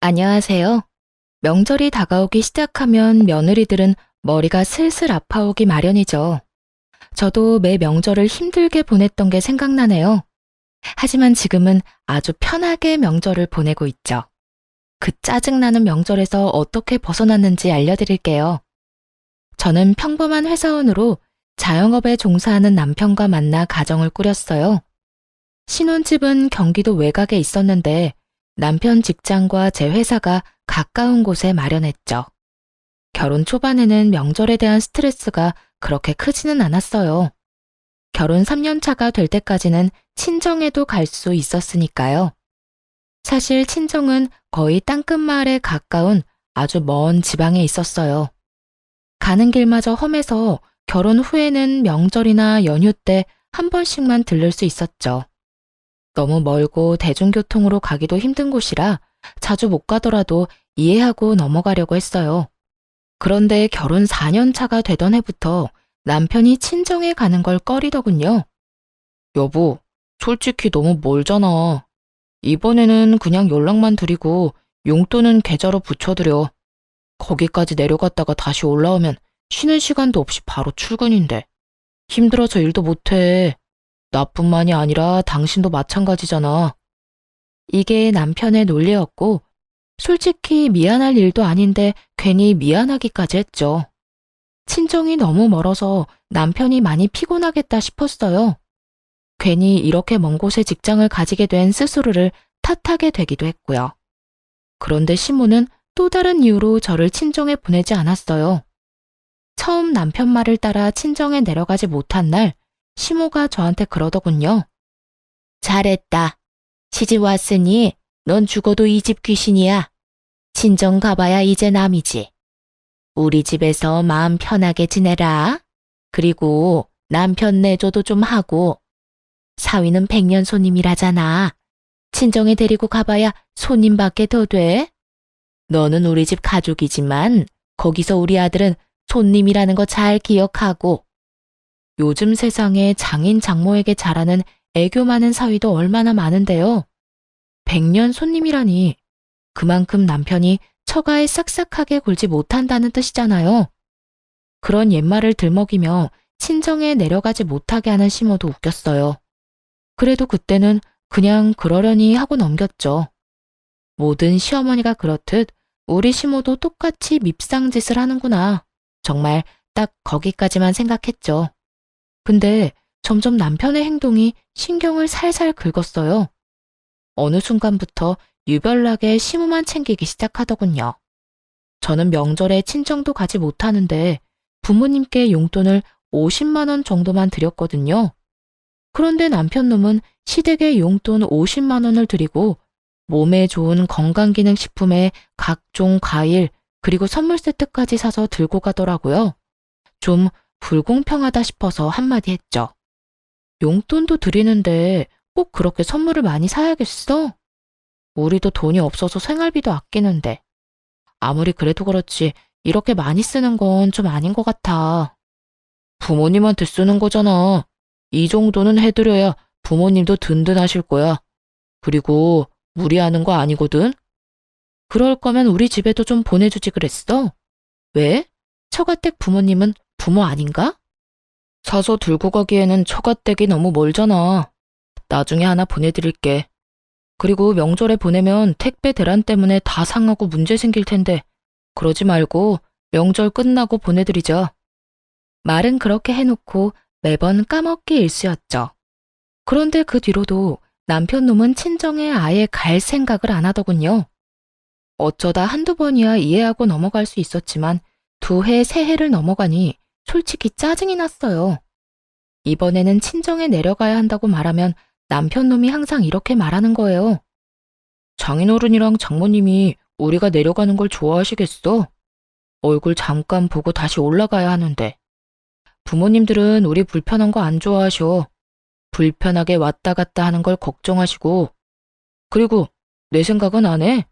안녕하세요. 명절이 다가오기 시작하면 며느리들은 머리가 슬슬 아파오기 마련이죠. 저도 매 명절을 힘들게 보냈던 게 생각나네요. 하지만 지금은 아주 편하게 명절을 보내고 있죠. 그 짜증나는 명절에서 어떻게 벗어났는지 알려드릴게요. 저는 평범한 회사원으로 자영업에 종사하는 남편과 만나 가정을 꾸렸어요. 신혼집은 경기도 외곽에 있었는데 남편 직장과 제 회사가 가까운 곳에 마련했죠. 결혼 초반에는 명절에 대한 스트레스가 그렇게 크지는 않았어요. 결혼 3년 차가 될 때까지는 친정에도 갈 수 있었으니까요. 사실 친정은 거의 땅끝마을에 가까운 아주 먼 지방에 있었어요. 가는 길마저 험해서 결혼 후에는 명절이나 연휴 때 한 번씩만 들를 수 있었죠. 너무 멀고 대중교통으로 가기도 힘든 곳이라 자주 못 가더라도 이해하고 넘어가려고 했어요. 그런데 결혼 4년 차가 되던 해부터 남편이 친정에 가는 걸 꺼리더군요. 여보, 솔직히 너무 멀잖아. 이번에는 그냥 연락만 드리고 용돈은 계좌로 붙여드려. 거기까지 내려갔다가 다시 올라오면 쉬는 시간도 없이 바로 출근인데. 힘들어서 일도 못해. 나뿐만이 아니라 당신도 마찬가지잖아. 이게 남편의 논리였고, 솔직히 미안할 일도 아닌데 괜히 미안하기까지 했죠. 친정이 너무 멀어서 남편이 많이 피곤하겠다 싶었어요. 괜히 이렇게 먼 곳에 직장을 가지게 된 스스로를 탓하게 되기도 했고요. 그런데 시모는 또 다른 이유로 저를 친정에 보내지 않았어요. 처음 남편 말을 따라 친정에 내려가지 못한 날, 시모가 저한테 그러더군요. 잘했다. 시집 왔으니 넌 죽어도 이 집 귀신이야. 친정 가봐야 이제 남이지. 우리 집에서 마음 편하게 지내라. 그리고 남편 내조도 좀 하고. 사위는 백년 손님이라잖아. 친정에 데리고 가봐야 손님밖에 더 돼. 너는 우리 집 가족이지만 거기서 우리 아들은 손님이라는 거 잘 기억하고. 요즘 세상에 장인 장모에게 잘하는 애교 많은 사위도 얼마나 많은데요. 백년 손님이라니 그만큼 남편이 처가에 싹싹하게 굴지 못한다는 뜻이잖아요. 그런 옛말을 들먹이며 친정에 내려가지 못하게 하는 시모도 웃겼어요. 그래도 그때는 그냥 그러려니 하고 넘겼죠. 모든 시어머니가 그렇듯 우리 시모도 똑같이 밉상짓을 하는구나. 정말 딱 거기까지만 생각했죠. 근데 점점 남편의 행동이 신경을 살살 긁었어요. 어느 순간부터 유별나게 시모만 챙기기 시작하더군요. 저는 명절에 친정도 가지 못하는데 부모님께 용돈을 50만 원 정도만 드렸거든요. 그런데 남편 놈은 시댁에 용돈 50만 원을 드리고 몸에 좋은 건강기능식품에 각종 과일 그리고 선물 세트까지 사서 들고 가더라고요. 좀 불공평하다 싶어서 한마디 했죠. 용돈도 드리는데 꼭 그렇게 선물을 많이 사야겠어? 우리도 돈이 없어서 생활비도 아끼는데. 아무리 그래도 그렇지 이렇게 많이 쓰는 건 좀 아닌 것 같아. 부모님한테 쓰는 거잖아. 이 정도는 해드려야 부모님도 든든하실 거야. 그리고 무리하는 거 아니거든? 그럴 거면 우리 집에도 좀 보내주지 그랬어? 왜? 처가댁 부모님은 부모 아닌가? 사서 들고 가기에는 처가댁이 너무 멀잖아. 나중에 하나 보내드릴게. 그리고 명절에 보내면 택배 대란 때문에 다 상하고 문제 생길 텐데 그러지 말고 명절 끝나고 보내드리자. 말은 그렇게 해놓고 매번 까먹기 일쑤였죠. 그런데 그 뒤로도 남편 놈은 친정에 아예 갈 생각을 안 하더군요. 어쩌다 한두 번이야 이해하고 넘어갈 수 있었지만 2해, 3해를 넘어가니 솔직히 짜증이 났어요. 이번에는 친정에 내려가야 한다고 말하면 남편 놈이 항상 이렇게 말하는 거예요. 장인어른이랑 장모님이 우리가 내려가는 걸 좋아하시겠어? 얼굴 잠깐 보고 다시 올라가야 하는데. 부모님들은 우리 불편한 거 안 좋아하셔. 불편하게 왔다 갔다 하는 걸 걱정하시고. 그리고 내 생각은 안 해.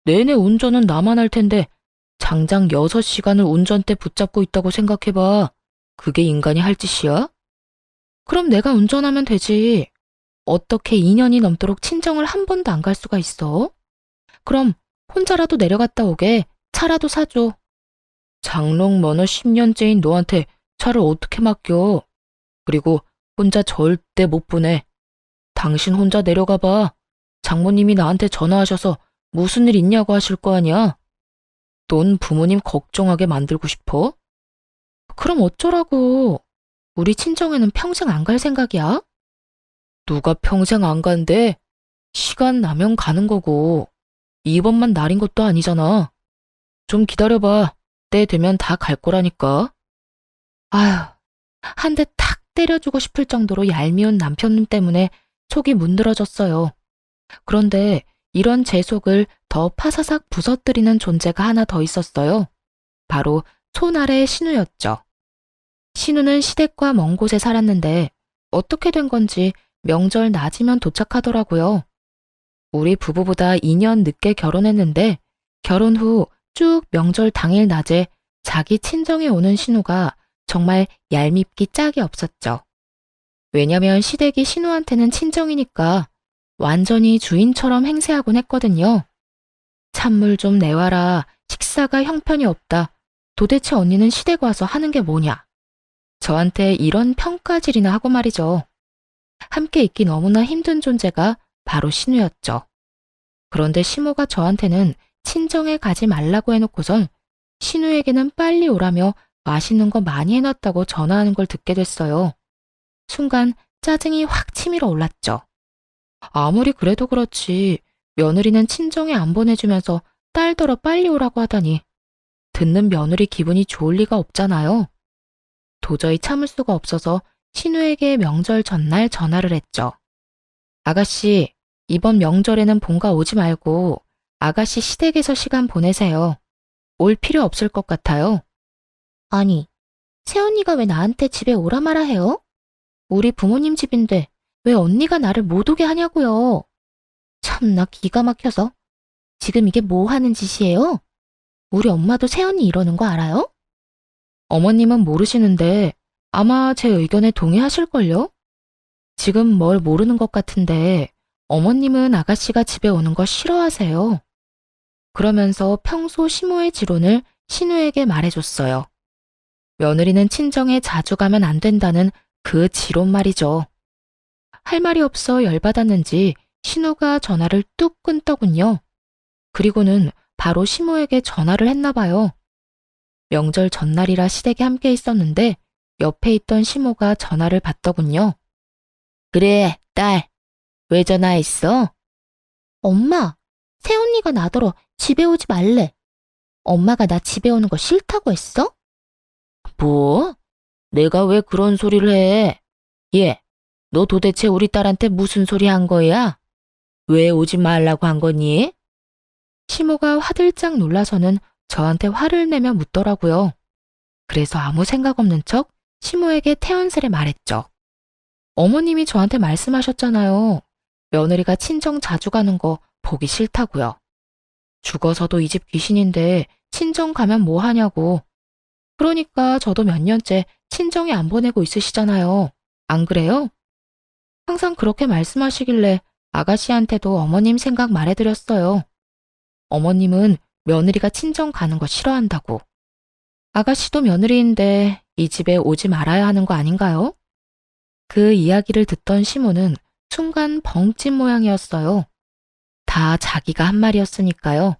내내 운전은 나만 할 텐데 장장 6시간을 운전대 붙잡고 있다고 생각해봐. 그게 인간이 할 짓이야? 그럼 내가 운전하면 되지. 어떻게 2년이 넘도록 친정을 한 번도 안 갈 수가 있어? 그럼 혼자라도 내려갔다 오게 차라도 사줘. 장롱 면허 10년째인 너한테 차를 어떻게 맡겨? 그리고 혼자 절대 못 보내. 당신 혼자 내려가 봐. 장모님이 나한테 전화하셔서 무슨 일 있냐고 하실 거 아니야? 넌 부모님 걱정하게 만들고 싶어? 그럼 어쩌라고. 우리 친정에는 평생 안 갈 생각이야? 누가 평생 안 간대? 시간 나면 가는 거고. 이번만 날인 것도 아니잖아. 좀 기다려봐. 때 되면 다 갈 거라니까. 아휴, 한 대 탁 때려주고 싶을 정도로 얄미운 남편님 때문에 속이 문드러졌어요. 그런데 이런 제 속을 더 파사삭 부서뜨리는 존재가 하나 더 있었어요. 바로 손아래의 신우였죠. 신우는 시댁과 먼 곳에 살았는데 어떻게 된 건지 명절 낮이면 도착하더라고요. 우리 부부보다 2년 늦게 결혼했는데 결혼 후 쭉 명절 당일 낮에 자기 친정에 오는 신우가 정말 얄밉기 짝이 없었죠. 왜냐면 시댁이 신우한테는 친정이니까 완전히 주인처럼 행세하곤 했거든요. 찬물 좀 내와라. 식사가 형편이 없다. 도대체 언니는 시댁 와서 하는 게 뭐냐. 저한테 이런 평가질이나 하고 말이죠. 함께 있기 너무나 힘든 존재가 바로 신우였죠. 그런데 시모가 저한테는 친정에 가지 말라고 해놓고선 신우에게는 빨리 오라며 맛있는 거 많이 해놨다고 전화하는 걸 듣게 됐어요. 순간 짜증이 확 치밀어 올랐죠. 아무리 그래도 그렇지 며느리는 친정에 안 보내주면서 딸더러 빨리 오라고 하다니 듣는 며느리 기분이 좋을 리가 없잖아요. 도저히 참을 수가 없어서 신우에게 명절 전날 전화를 했죠. 아가씨, 이번 명절에는 본가 오지 말고 아가씨 시댁에서 시간 보내세요. 올 필요 없을 것 같아요. 아니, 새언니가 왜 나한테 집에 오라 마라 해요? 우리 부모님 집인데 왜 언니가 나를 못 오게 하냐고요. 참나 기가 막혀서. 지금 이게 뭐 하는 짓이에요? 우리 엄마도 새언니 이러는 거 알아요? 어머님은 모르시는데 아마 제 의견에 동의하실걸요? 지금 뭘 모르는 것 같은데 어머님은 아가씨가 집에 오는 거 싫어하세요. 그러면서 평소 시모의 지론을 신우에게 말해줬어요. 며느리는 친정에 자주 가면 안 된다는 그 지론 말이죠. 할 말이 없어 열받았는지 신우가 전화를 뚝 끊더군요. 그리고는 바로 시모에게 전화를 했나 봐요. 명절 전날이라 시댁에 함께 있었는데 옆에 있던 시모가 전화를 받더군요. 그래, 딸. 왜 전화했어? 엄마, 새언니가 나더러 집에 오지 말래. 엄마가 나 집에 오는 거 싫다고 했어? 뭐? 내가 왜 그런 소리를 해? 얘, 너 도대체 우리 딸한테 무슨 소리 한 거야? 왜 오지 말라고 한 거니? 시모가 화들짝 놀라서는 저한테 화를 내며 묻더라고요. 그래서 아무 생각 없는 척 시모에게 태연스레 말했죠. 어머님이 저한테 말씀하셨잖아요. 며느리가 친정 자주 가는 거 보기 싫다고요. 죽어서도 이 집 귀신인데 친정 가면 뭐 하냐고. 그러니까 저도 몇 년째 친정에 안 보내고 있으시잖아요. 안 그래요? 항상 그렇게 말씀하시길래 아가씨한테도 어머님 생각 말해드렸어요. 어머님은 며느리가 친정 가는 거 싫어한다고. 아가씨도 며느리인데 이 집에 오지 말아야 하는 거 아닌가요? 그 이야기를 듣던 시모는 순간 벙찐 모양이었어요. 다 자기가 한 말이었으니까요.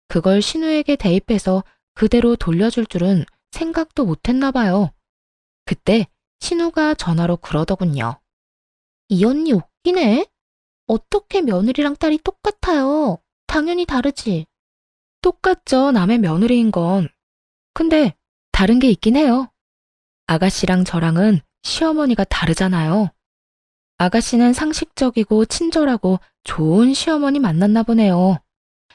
그걸 신우에게 대입해서 그대로 돌려줄 줄은 생각도 못했나 봐요. 그때 신우가 전화로 그러더군요. 이 언니 웃기네. 어떻게 며느리랑 딸이 똑같아요. 당연히 다르지. 똑같죠, 남의 며느리인 건. 근데 다른 게 있긴 해요. 아가씨랑 저랑은 시어머니가 다르잖아요. 아가씨는 상식적이고 친절하고 좋은 시어머니 만났나 보네요.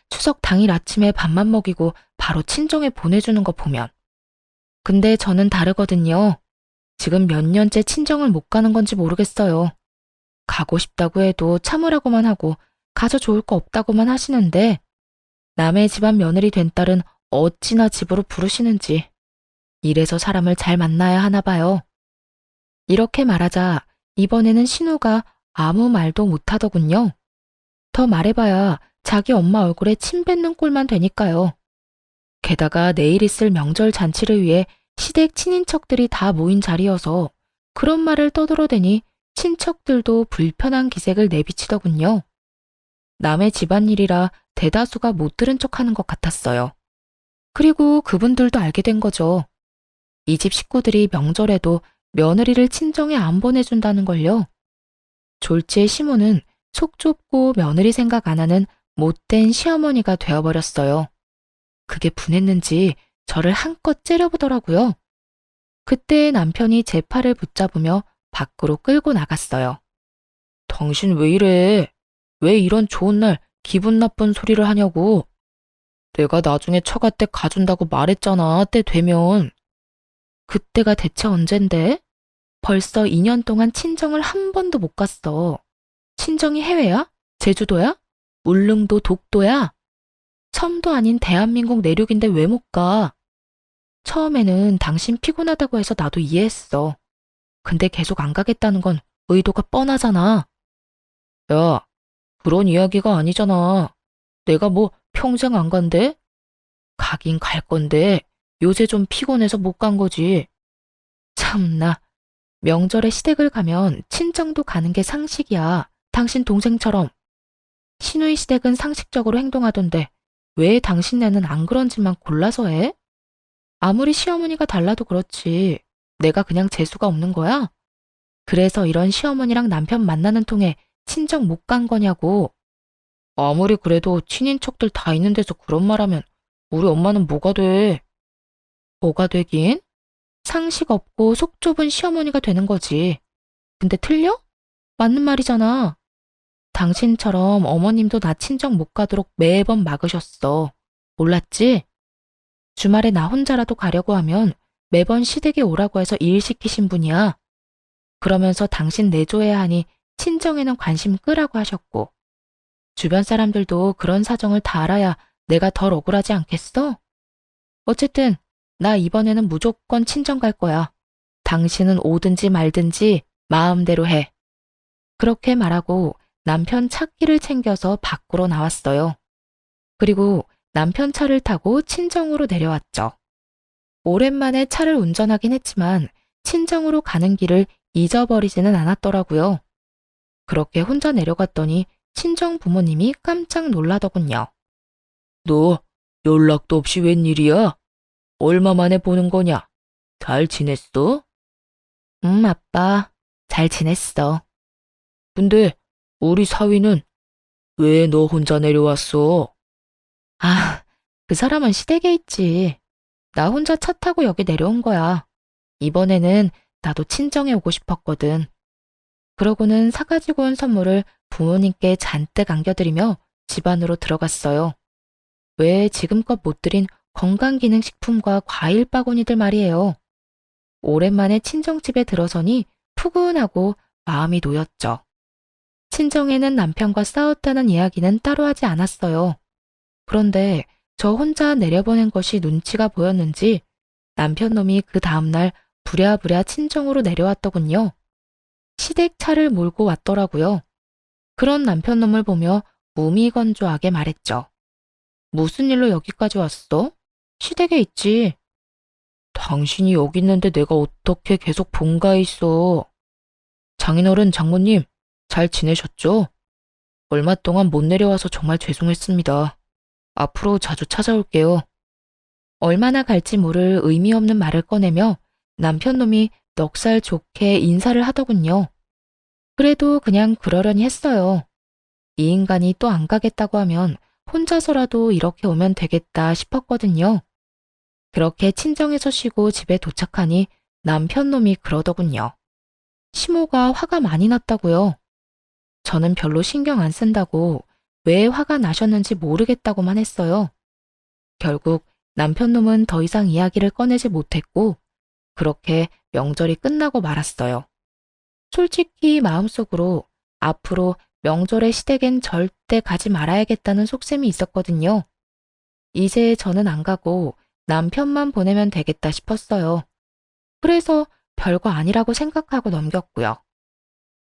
추석 당일 아침에 밥만 먹이고 바로 친정에 보내주는 거 보면. 근데 저는 다르거든요. 지금 몇 년째 친정을 못 가는 건지 모르겠어요. 가고 싶다고 해도 참으라고만 하고 가서 좋을 거 없다고만 하시는데 남의 집안 며느리 된 딸은 어찌나 집으로 부르시는지. 이래서 사람을 잘 만나야 하나 봐요. 이렇게 말하자 이번에는 신우가 아무 말도 못하더군요. 더 말해봐야 자기 엄마 얼굴에 침 뱉는 꼴만 되니까요. 게다가 내일 있을 명절 잔치를 위해 시댁 친인척들이 다 모인 자리여서 그런 말을 떠들어대니 친척들도 불편한 기색을 내비치더군요. 남의 집안일이라 대다수가 못 들은 척하는 것 같았어요. 그리고 그분들도 알게 된 거죠. 이 집 식구들이 명절에도 며느리를 친정에 안 보내준다는 걸요. 졸지의 시모는 속 좁고 며느리 생각 안 하는 못된 시어머니가 되어버렸어요. 그게 분했는지 저를 한껏 째려보더라고요. 그때 남편이 제 팔을 붙잡으며 밖으로 끌고 나갔어요. 당신 왜 이래? 왜 이런 좋은 날 기분 나쁜 소리를 하냐고. 내가 나중에 처가 때 가준다고 말했잖아, 때 되면. 그때가 대체 언젠데? 벌써 2년 동안 친정을 한 번도 못 갔어. 친정이 해외야? 제주도야? 울릉도, 독도야? 섬도 아닌 대한민국 내륙인데 왜 못 가? 처음에는 당신 피곤하다고 해서 나도 이해했어. 근데 계속 안 가겠다는 건 의도가 뻔하잖아. 야, 그런 이야기가 아니잖아. 내가 뭐 평생 안 간대? 가긴 갈 건데 요새 좀 피곤해서 못 간 거지. 참나, 명절에 시댁을 가면 친정도 가는 게 상식이야. 당신 동생처럼. 시누이 시댁은 상식적으로 행동하던데 왜 당신네는 안 그런 짓만 골라서 해? 아무리 시어머니가 달라도 그렇지. 내가 그냥 재수가 없는 거야? 그래서 이런 시어머니랑 남편 만나는 통에 친정 못 간 거냐고. 아무리 그래도 친인척들 다 있는 데서 그런 말 하면 우리 엄마는 뭐가 돼? 뭐가 되긴? 상식 없고 속 좁은 시어머니가 되는 거지. 근데 틀려? 맞는 말이잖아. 당신처럼 어머님도 나 친정 못 가도록 매번 막으셨어. 몰랐지? 주말에 나 혼자라도 가려고 하면 매번 시댁에 오라고 해서 일 시키신 분이야. 그러면서 당신 내줘야 하니 친정에는 관심 끄라고 하셨고. 주변 사람들도 그런 사정을 다 알아야 내가 덜 억울하지 않겠어? 어쨌든 나 이번에는 무조건 친정 갈 거야. 당신은 오든지 말든지 마음대로 해. 그렇게 말하고 남편 차키를 챙겨서 밖으로 나왔어요. 그리고 남편 차를 타고 친정으로 내려왔죠. 오랜만에 차를 운전하긴 했지만 친정으로 가는 길을 잊어버리지는 않았더라고요. 그렇게 혼자 내려갔더니 친정 부모님이 깜짝 놀라더군요. 너 연락도 없이 웬일이야? 얼마 만에 보는 거냐? 잘 지냈어? 아빠. 잘 지냈어. 근데 우리 사위는 왜 너 혼자 내려왔어? 아, 그 사람은 시댁에 있지. 나 혼자 차 타고 여기 내려온 거야. 이번에는 나도 친정에 오고 싶었거든. 그러고는 사가지고 온 선물을 부모님께 잔뜩 안겨드리며 집 안으로 들어갔어요. 왜 지금껏 못 드린 건강기능식품과 과일 바구니들 말이에요. 오랜만에 친정집에 들어서니 푸근하고 마음이 놓였죠. 친정에는 남편과 싸웠다는 이야기는 따로 하지 않았어요. 그런데 저 혼자 내려보낸 것이 눈치가 보였는지 남편 놈이 그 다음날 부랴부랴 친정으로 내려왔더군요. 시댁 차를 몰고 왔더라고요. 그런 남편 놈을 보며 무미건조하게 말했죠. 무슨 일로 여기까지 왔어? 시댁에 있지. 당신이 여기 있는데 내가 어떻게 계속 본가에 있어? 장인어른, 장모님, 잘 지내셨죠? 얼마 동안 못 내려와서 정말 죄송했습니다. 앞으로 자주 찾아올게요. 얼마나 갈지 모를 의미 없는 말을 꺼내며 남편 놈이 넉살 좋게 인사를 하더군요. 그래도 그냥 그러려니 했어요. 이 인간이 또 안 가겠다고 하면 혼자서라도 이렇게 오면 되겠다 싶었거든요. 그렇게 친정에서 쉬고 집에 도착하니 남편 놈이 그러더군요. 시모가 화가 많이 났다고요. 저는 별로 신경 안 쓴다고 왜 화가 나셨는지 모르겠다고만 했어요. 결국 남편 놈은 더 이상 이야기를 꺼내지 못했고 그렇게 명절이 끝나고 말았어요. 솔직히 마음속으로 앞으로 명절에 시댁엔 절대 가지 말아야겠다는 속셈이 있었거든요. 이제 저는 안 가고 남편만 보내면 되겠다 싶었어요. 그래서 별거 아니라고 생각하고 넘겼고요.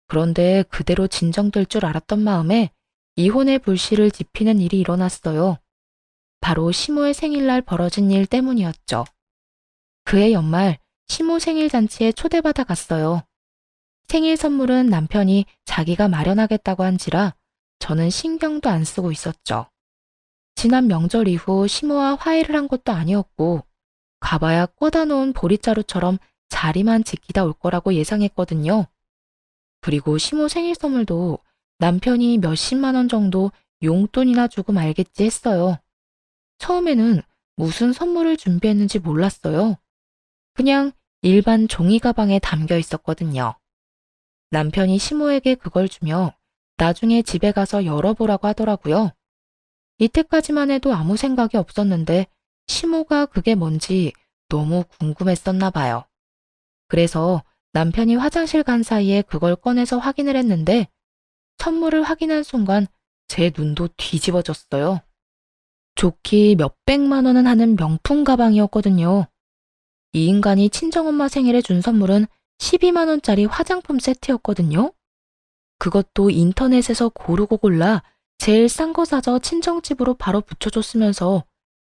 그런데 그대로 진정될 줄 알았던 마음에 이혼의 불씨를 지피는 일이 일어났어요. 바로 시모의 생일날 벌어진 일 때문이었죠. 그해 연말 시모 생일 잔치에 초대받아 갔어요. 생일 선물은 남편이 자기가 마련하겠다고 한지라 저는 신경도 안 쓰고 있었죠. 지난 명절 이후 시모와 화해를 한 것도 아니었고 가봐야 꽂아 놓은 보릿자루처럼 자리만 지키다 올 거라고 예상했거든요. 그리고 시모 생일 선물도 남편이 몇십만 원 정도 용돈이나 주고 말겠지 했어요. 처음에는 무슨 선물을 준비했는지 몰랐어요. 그냥 일반 종이 가방에 담겨 있었거든요. 남편이 시모에게 그걸 주며 나중에 집에 가서 열어보라고 하더라고요. 이때까지만 해도 아무 생각이 없었는데 시모가 그게 뭔지 너무 궁금했었나 봐요. 그래서 남편이 화장실 간 사이에 그걸 꺼내서 확인을 했는데 선물을 확인한 순간 제 눈도 뒤집어졌어요. 좋기 몇백만 원은 하는 명품 가방이었거든요. 이 인간이 친정엄마 생일에 준 선물은 12만 원짜리 화장품 세트였거든요. 그것도 인터넷에서 고르고 골라 제일 싼 거 사서 친정집으로 바로 붙여줬으면서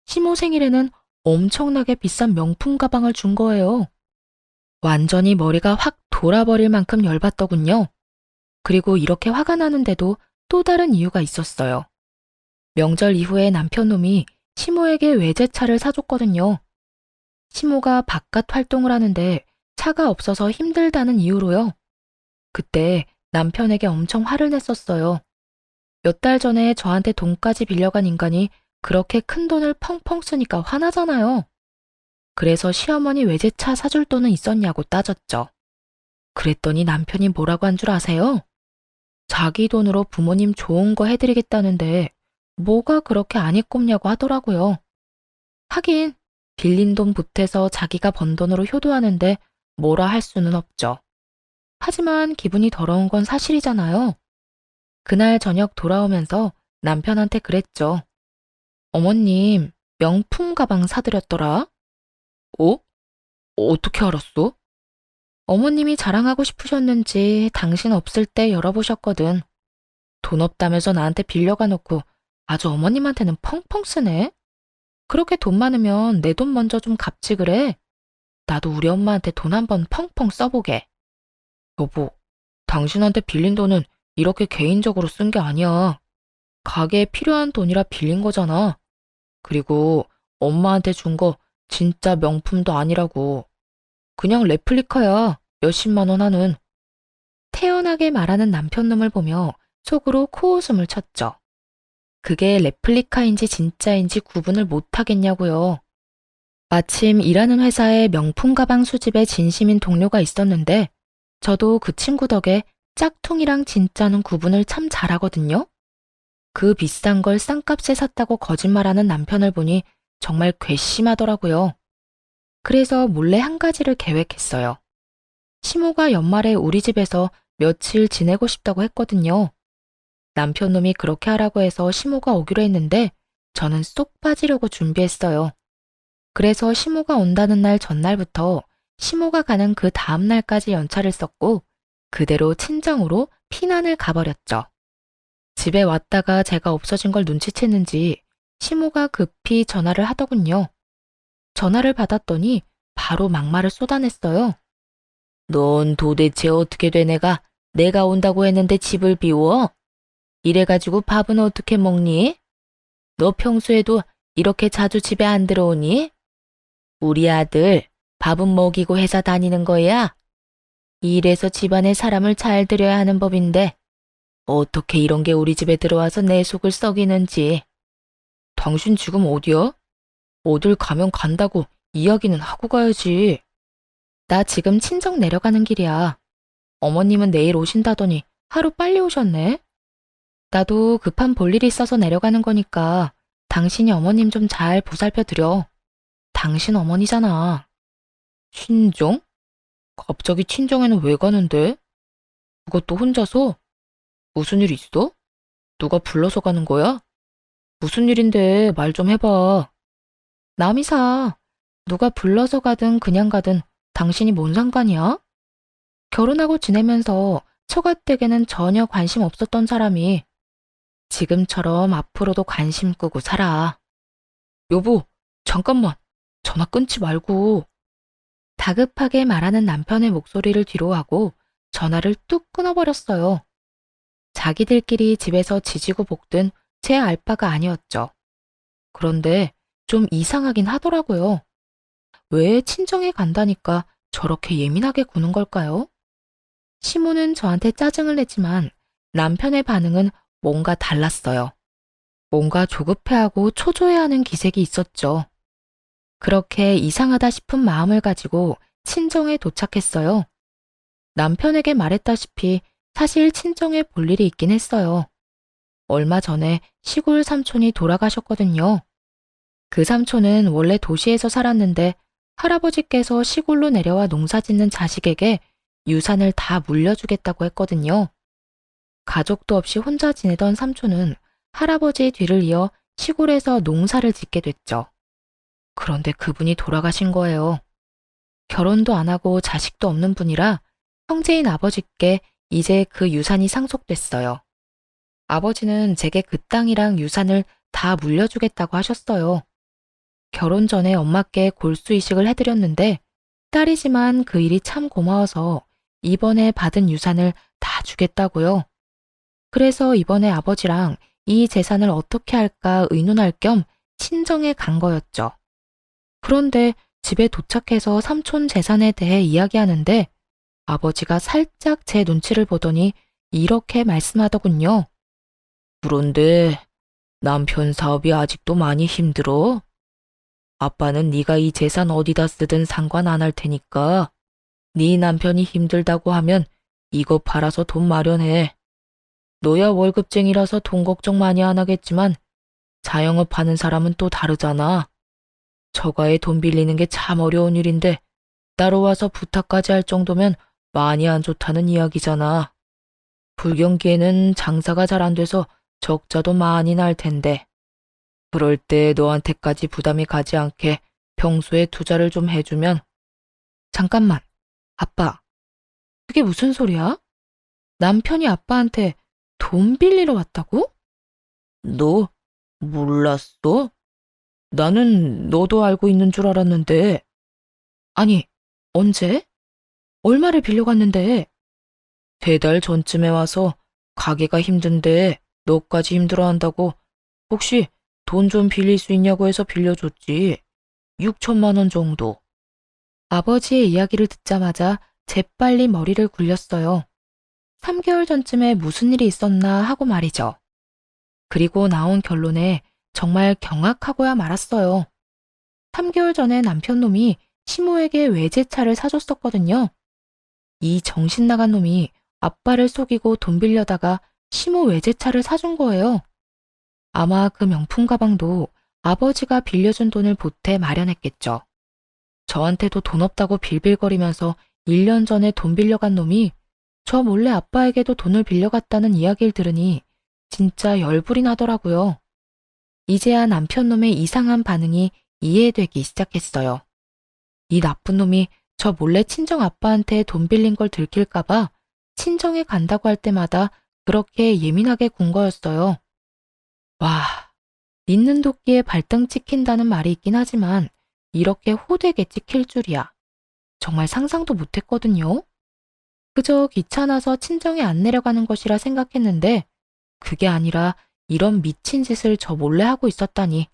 시모 생일에는 엄청나게 비싼 명품 가방을 준 거예요. 완전히 머리가 확 돌아버릴 만큼 열받더군요. 그리고 이렇게 화가 나는데도 또 다른 이유가 있었어요. 명절 이후에 남편놈이 시모에게 외제차를 사줬거든요. 시모가 바깥 활동을 하는데 차가 없어서 힘들다는 이유로요. 그때 남편에게 엄청 화를 냈었어요. 몇 달 전에 저한테 돈까지 빌려간 인간이 그렇게 큰 돈을 펑펑 쓰니까 화나잖아요. 그래서 시어머니 외제차 사줄 돈은 있었냐고 따졌죠. 그랬더니 남편이 뭐라고 한 줄 아세요? 자기 돈으로 부모님 좋은 거 해드리겠다는데 뭐가 그렇게 안이 꼽냐고 하더라고요. 하긴 빌린 돈 보태서 자기가 번 돈으로 효도하는데 뭐라 할 수는 없죠. 하지만 기분이 더러운 건 사실이잖아요. 그날 저녁 돌아오면서 남편한테 그랬죠. 어머님, 명품 가방 사드렸더라? 어? 어떻게 알았어? 어머님이 자랑하고 싶으셨는지 당신 없을 때 열어보셨거든. 돈 없다면서 나한테 빌려가 놓고 아주 어머님한테는 펑펑 쓰네? 그렇게 돈 많으면 내 돈 먼저 좀 갚지 그래? 나도 우리 엄마한테 돈 한번 펑펑 써보게. 여보, 당신한테 빌린 돈은 이렇게 개인적으로 쓴 게 아니야. 가게에 필요한 돈이라 빌린 거잖아. 그리고 엄마한테 준 거 진짜 명품도 아니라고. 그냥 레플리카야. 몇십만 원 하는. 태연하게 말하는 남편놈을 보며 속으로 코웃음을 쳤죠. 그게 레플리카인지 진짜인지 구분을 못하겠냐고요. 마침 일하는 회사에 명품 가방 수집에 진심인 동료가 있었는데 저도 그 친구 덕에 짝퉁이랑 진짜는 구분을 참 잘하거든요. 그 비싼 걸 싼값에 샀다고 거짓말하는 남편을 보니 정말 괘씸하더라고요. 그래서 몰래 한 가지를 계획했어요. 시모가 연말에 우리 집에서 며칠 지내고 싶다고 했거든요. 남편놈이 그렇게 하라고 해서 시모가 오기로 했는데 저는 쏙 빠지려고 준비했어요. 그래서 시모가 온다는 날 전날부터 시모가 가는 그 다음 날까지 연차를 썼고 그대로 친정으로 피난을 가버렸죠. 집에 왔다가 제가 없어진 걸 눈치챘는지 시모가 급히 전화를 하더군요. 전화를 받았더니 바로 막말을 쏟아냈어요. 넌 도대체 어떻게 된 애가 내가 온다고 했는데 집을 비워? 이래가지고 밥은 어떻게 먹니? 너 평소에도 이렇게 자주 집에 안 들어오니? 우리 아들 밥은 먹이고 회사 다니는 거야? 이래서 집안에 사람을 잘 들여야 하는 법인데 어떻게 이런 게 우리 집에 들어와서 내 속을 썩이는지. 당신 지금 어디야? 어딜 가면 간다고 이야기는 하고 가야지. 나 지금 친정 내려가는 길이야. 어머님은 내일 오신다더니 하루 빨리 오셨네. 나도 급한 볼일이 있어서 내려가는 거니까 당신이 어머님 좀 잘 보살펴 드려. 당신 어머니잖아. 친정? 갑자기 친정에는 왜 가는데? 그것도 혼자서? 무슨 일 있어? 누가 불러서 가는 거야? 무슨 일인데 말 좀 해봐. 남이사, 누가 불러서 가든 그냥 가든 당신이 뭔 상관이야? 결혼하고 지내면서 처가댁에는 전혀 관심 없었던 사람이 지금처럼 앞으로도 관심 끄고 살아. 여보, 잠깐만. 전화 끊지 말고. 다급하게 말하는 남편의 목소리를 뒤로하고 전화를 뚝 끊어버렸어요. 자기들끼리 집에서 지지고 볶든 제 알바가 아니었죠. 그런데 좀 이상하긴 하더라고요. 왜 친정에 간다니까 저렇게 예민하게 구는 걸까요? 시모는 저한테 짜증을 냈지만 남편의 반응은 뭔가 달랐어요. 뭔가 조급해하고 초조해하는 기색이 있었죠. 그렇게 이상하다 싶은 마음을 가지고 친정에 도착했어요. 남편에게 말했다시피 사실 친정에 볼 일이 있긴 했어요. 얼마 전에 시골 삼촌이 돌아가셨거든요. 그 삼촌은 원래 도시에서 살았는데 할아버지께서 시골로 내려와 농사 짓는 자식에게 유산을 다 물려주겠다고 했거든요. 가족도 없이 혼자 지내던 삼촌은 할아버지의 뒤를 이어 시골에서 농사를 짓게 됐죠. 그런데 그분이 돌아가신 거예요. 결혼도 안 하고 자식도 없는 분이라 형제인 아버지께 이제 그 유산이 상속됐어요. 아버지는 제게 그 땅이랑 유산을 다 물려주겠다고 하셨어요. 결혼 전에 엄마께 골수 이식을 해드렸는데 딸이지만 그 일이 참 고마워서 이번에 받은 유산을 다 주겠다고요. 그래서 이번에 아버지랑 이 재산을 어떻게 할까 의논할 겸 친정에 간 거였죠. 그런데 집에 도착해서 삼촌 재산에 대해 이야기하는데 아버지가 살짝 제 눈치를 보더니 이렇게 말씀하더군요. 그런데 남편 사업이 아직도 많이 힘들어? 아빠는 네가 이 재산 어디다 쓰든 상관 안 할 테니까 네 남편이 힘들다고 하면 이거 팔아서 돈 마련해. 너야 월급쟁이라서 돈 걱정 많이 안 하겠지만 자영업 하는 사람은 또 다르잖아. 저가에 돈 빌리는 게 참 어려운 일인데 따로 와서 부탁까지 할 정도면 많이 안 좋다는 이야기잖아. 불경기에는 장사가 잘 안 돼서 적자도 많이 날 텐데. 그럴 때 너한테까지 부담이 가지 않게 평소에 투자를 좀 해주면. 잠깐만, 아빠. 그게 무슨 소리야? 남편이 아빠한테 돈 빌리러 왔다고? 너 몰랐어? 나는 너도 알고 있는 줄 알았는데. 아니, 언제? 얼마를 빌려갔는데? 3달 전쯤에 와서 가게가 힘든데 너까지 힘들어한다고 혹시 돈 좀 빌릴 수 있냐고 해서 빌려줬지. 6천만 원 정도. 아버지의 이야기를 듣자마자 재빨리 머리를 굴렸어요. 3개월 전쯤에 무슨 일이 있었나 하고 말이죠. 그리고 나온 결론에 정말 경악하고야 말았어요. 3개월 전에 남편놈이 시모에게 외제차를 사줬었거든요. 이 정신 나간 놈이 아빠를 속이고 돈 빌려다가 시모 외제차를 사준 거예요. 아마 그 명품 가방도 아버지가 빌려준 돈을 보태 마련했겠죠. 저한테도 돈 없다고 빌빌거리면서 1년 전에 돈 빌려간 놈이 저 몰래 아빠에게도 돈을 빌려갔다는 이야기를 들으니 진짜 열불이 나더라고요. 이제야 남편 놈의 이상한 반응이 이해되기 시작했어요. 이 나쁜 놈이 저 몰래 친정 아빠한테 돈 빌린 걸 들킬까봐 친정에 간다고 할 때마다 그렇게 예민하게 군 거였어요. 와, 믿는 도끼에 발등 찍힌다는 말이 있긴 하지만 이렇게 호되게 찍힐 줄이야. 정말 상상도 못했거든요. 그저 귀찮아서 친정에 안 내려가는 것이라 생각했는데 그게 아니라 이런 미친 짓을 저 몰래 하고 있었다니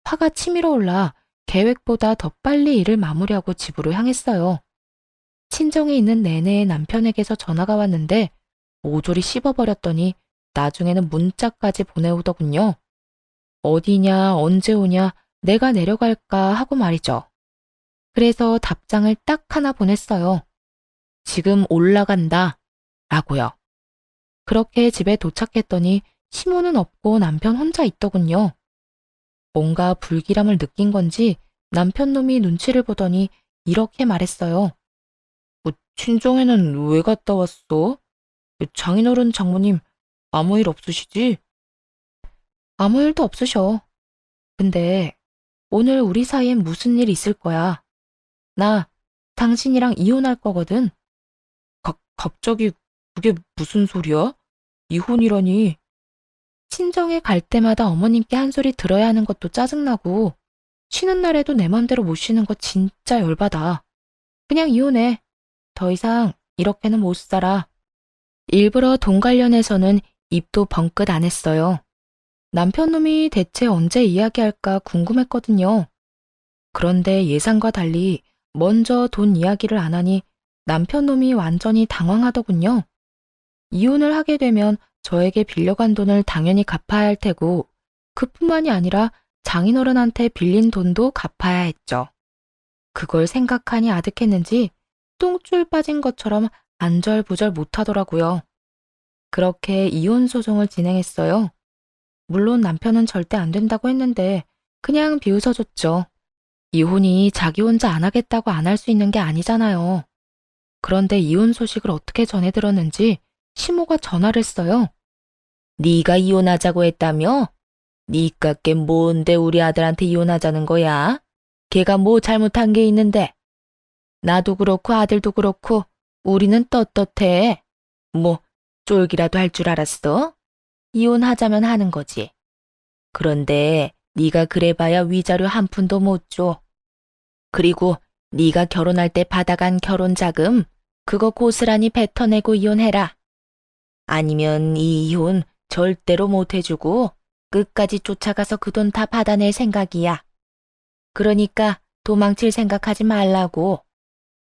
화가 치밀어 올라 계획보다 더 빨리 일을 마무리하고 집으로 향했어요. 친정에 있는 내내 남편에게서 전화가 왔는데 모조리 씹어버렸더니 나중에는 문자까지 보내오더군요. 어디냐, 언제 오냐, 내가 내려갈까 하고 말이죠. 그래서 답장을 딱 하나 보냈어요. 지금 올라간다. 라고요. 그렇게 집에 도착했더니 시모는 없고 남편 혼자 있더군요. 뭔가 불길함을 느낀 건지 남편 놈이 눈치를 보더니 이렇게 말했어요. 친정에는 왜 갔다 왔어? 장인어른 장모님 아무 일 없으시지? 아무 일도 없으셔. 근데 오늘 우리 사이엔 무슨 일 있을 거야. 나 당신이랑 이혼할 거거든. 갑자기 그게 무슨 소리야? 이혼이라니. 친정에 갈 때마다 어머님께 한 소리 들어야 하는 것도 짜증나고, 쉬는 날에도 내 맘대로 못 쉬는 거 진짜 열받아. 그냥 이혼해. 더 이상 이렇게는 못 살아. 일부러 돈 관련해서는 입도 벙긋 안 했어요. 남편 놈이 대체 언제 이야기할까 궁금했거든요. 그런데 예상과 달리 먼저 돈 이야기를 안 하니 남편 놈이 완전히 당황하더군요. 이혼을 하게 되면 저에게 빌려간 돈을 당연히 갚아야 할 테고, 그뿐만이 아니라 장인어른한테 빌린 돈도 갚아야 했죠. 그걸 생각하니 아득했는지 똥줄 빠진 것처럼 안절부절 못하더라고요. 그렇게 이혼 소송을 진행했어요. 물론 남편은 절대 안 된다고 했는데 그냥 비웃어줬죠. 이혼이 자기 혼자 안 하겠다고 안 할 수 있는 게 아니잖아요. 그런데 이혼 소식을 어떻게 전해 들었는지 시모가 전화를 써요. 네가 이혼하자고 했다며? 니깎게 뭔데 우리 아들한테 이혼하자는 거야? 걔가 뭐 잘못한 게 있는데? 나도 그렇고 아들도 그렇고 우리는 떳떳해. 뭐 쫄기라도 할 줄 알았어? 이혼하자면 하는 거지. 그런데 네가 그래봐야 위자료 한 푼도 못 줘. 그리고 네가 결혼할 때 받아간 결혼자금 그거 고스란히 뱉어내고 이혼해라. 아니면 이 이혼 절대로 못 해주고 끝까지 쫓아가서 그 돈 다 받아낼 생각이야. 그러니까 도망칠 생각하지 말라고